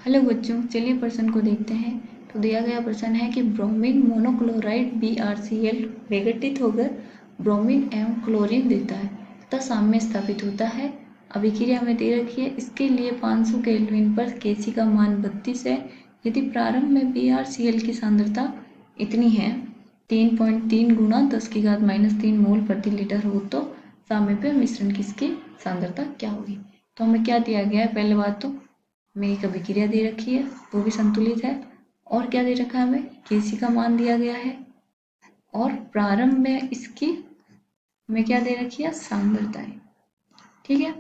Hello बच्चों, चलिए प्रश्न को देखते हैं। तो दिया गया प्रश्न है कि ब्रोमीन मोनोक्लोराइड BrCl विघटित होकर ब्रोमीन एवं क्लोरीन देता है तथा साम्य स्थापित होता है। अभिक्रिया में दे रखी है, इसके लिए 500 केल्विन पर Kc का मान 32 है। यदि प्रारंभ में BrCl की सांद्रता इतनी है 3.3 गुणा 10⁻³ मोल प्रति लीटर हो तो सामीप्य मिश्रण की सांद्रता क्या होगी। तो हमें क्या दिया गया है, पहले बात तो में एक अभिक्रिया दे रखी है, वो भी संतुलित है। और क्या दे रखा है, हमें Kc का मान दिया गया है और प्रारंभ में इसकी हमें क्या दे रखी है, सांद्रताएं। ठीक है,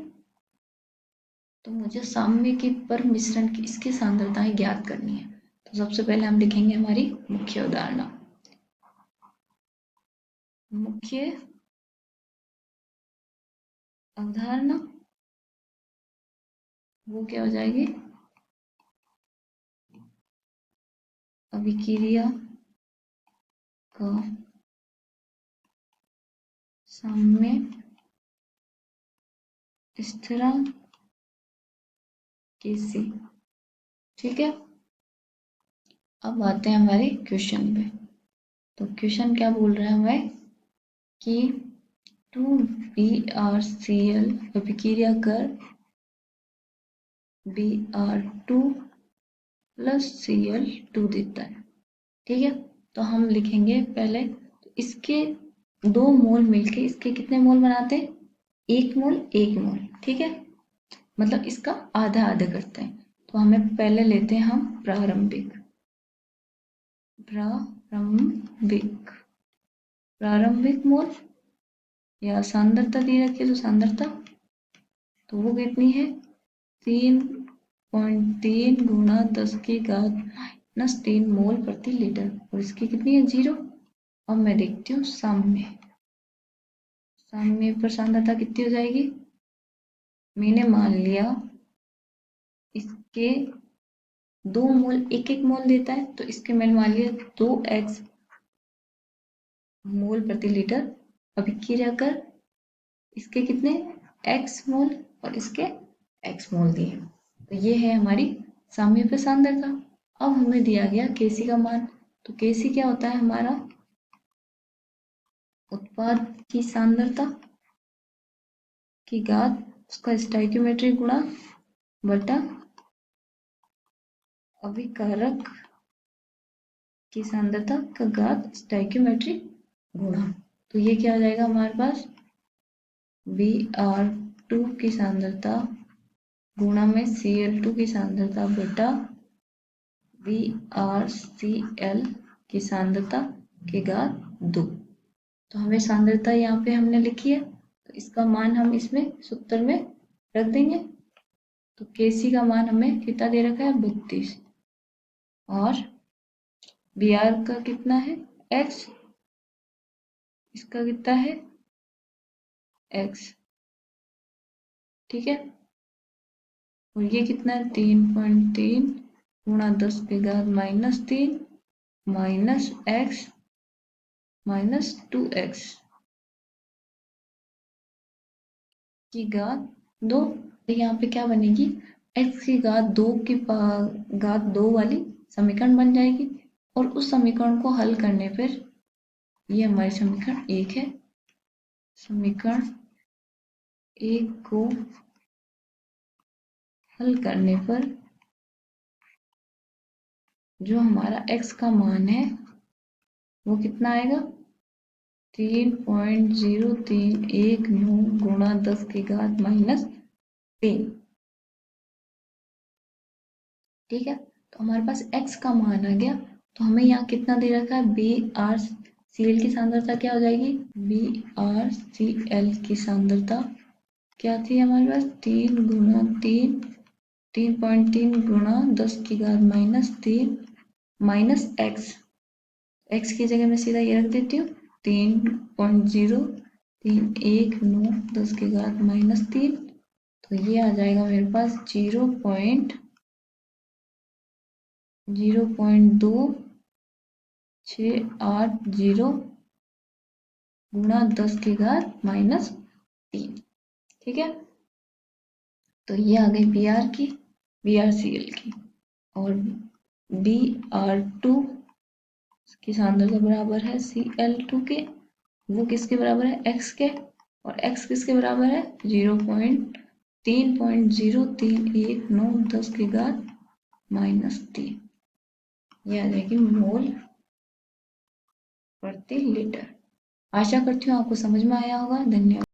तो मुझे साम्य की पर मिश्रण की इसकी सांद्रताएं ज्ञात करनी है। तो सबसे पहले हम लिखेंगे हमारी मुख्य अवधारणा। मुख्य अवधारणा वो क्या हो जाएगी, अभिक्रिया का साम्य स्थिरांक Kc। ठीक है, अब आते हैं हमारे क्वेश्चन पे। तो क्वेश्चन क्या बोल रहा है हमें कि 2BrCl अभिक्रिया कर Br2 प्लस Cl2 देता है। ठीक है, तो हम लिखेंगे पहले तो इसके 2 मोल मिलके इसके कितने मोल बनाते हैं, 1 मोल 1 मोल। ठीक है, मतलब इसका आधा आधा करते हैं। तो हमें पहले लेते हैं हम प्रारंभिक मोल या सांद्रता दी रखी है, तो सांद्रता तो वो कितनी है 3.3 गुणा 10⁻³ मोल प्रति लीटर और इसकी कितनी है 0। अब मैं देखती हूँ साम्य पर सांद्रता कितनी हो जाएगी। मैंने मान लिया इसके 2 मोल 1 मोल देता है, तो इसके मैंने मान लिया 2x मोल प्रति लीटर अभिक्रिया कर इसके कितने x मोल और इसके x मोल दिए। तो ये है हमारी साम्य पे सांद्रता। अब हमें दिया गया Kc का मान, तो Kc क्या होता है हमारा उत्पाद की सांद्रता की घात उसका स्टोइकियोमेट्रिक गुणा बटा अभिकारक की सांद्रता का घात स्टोइकियोमेट्रिक गुणा। तो ये क्या हो जाएगा हमारे पास Br2 की सांद्रता गुणा में Cl2 की सांद्रता बटा BrCl की सांद्रता के घात 2। तो हमें सांद्रता यहाँ पे हमने लिखी है, तो इसका मान हम इसमें सूत्र में रख देंगे। तो Kc का मान हमें कितना दे रखा है 32 और Br का कितना है x, इसका कितना है x। ठीक है, और ये कितना है 3.3 गुणा 10⁻³ माइनस x माइनस 2x की घात 2। यहाँ पे क्या बनेगी, x की घात 2 की घात 2 वाली समीकरण बन जाएगी और उस समीकरण को हल करने पर ये हमारी समीकरण 1 है। समीकरण 1 को हल करने पर जो हमारा x का मान है वो कितना आएगा 3.0319 गुणा 10⁻³ ठीक है, तो हमारे पास x का मान आ गया। तो हमें यहाँ कितना दे रखा है BrCl की सांद्रता क्या हो जाएगी, BrCl की सांद्रता क्या थी हमारे पास 3.3 गुणा 10⁻³ माइनस x की जगह मैं सीधा ये रख देती हूँ 3.0319 10⁻³ तो ये आ जाएगा मेरे पास 0.2680 गुणा 10⁻³ ठीक है, तो ये आ गई BrCl की। और Br2 की सांद्रता बराबर है Cl2 के, वो किसके बराबर है, x के, और x किसके बराबर है 0.3031910 ये आ जाएगी मोल प्रति लीटर। आशा करती हूँ आपको समझ में आया होगा। धन्यवाद।